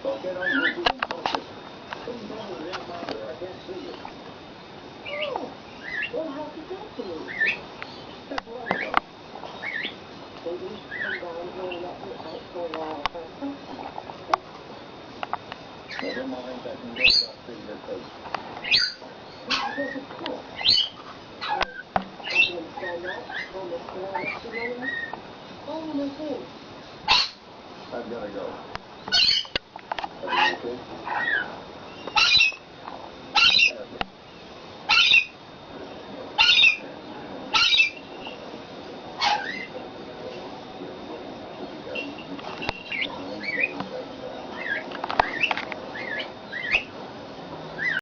Well, get on with it. Something's wrong with the young man there. I can't see it. Oh, well, how could that be? That's long ago. Maybe you should come down here and let me out for a while first. Never mind, I can go without seeing your face. Yes, of course. I can understand that. Almost without much money. Oh, my face. I've got to go. Are you okay?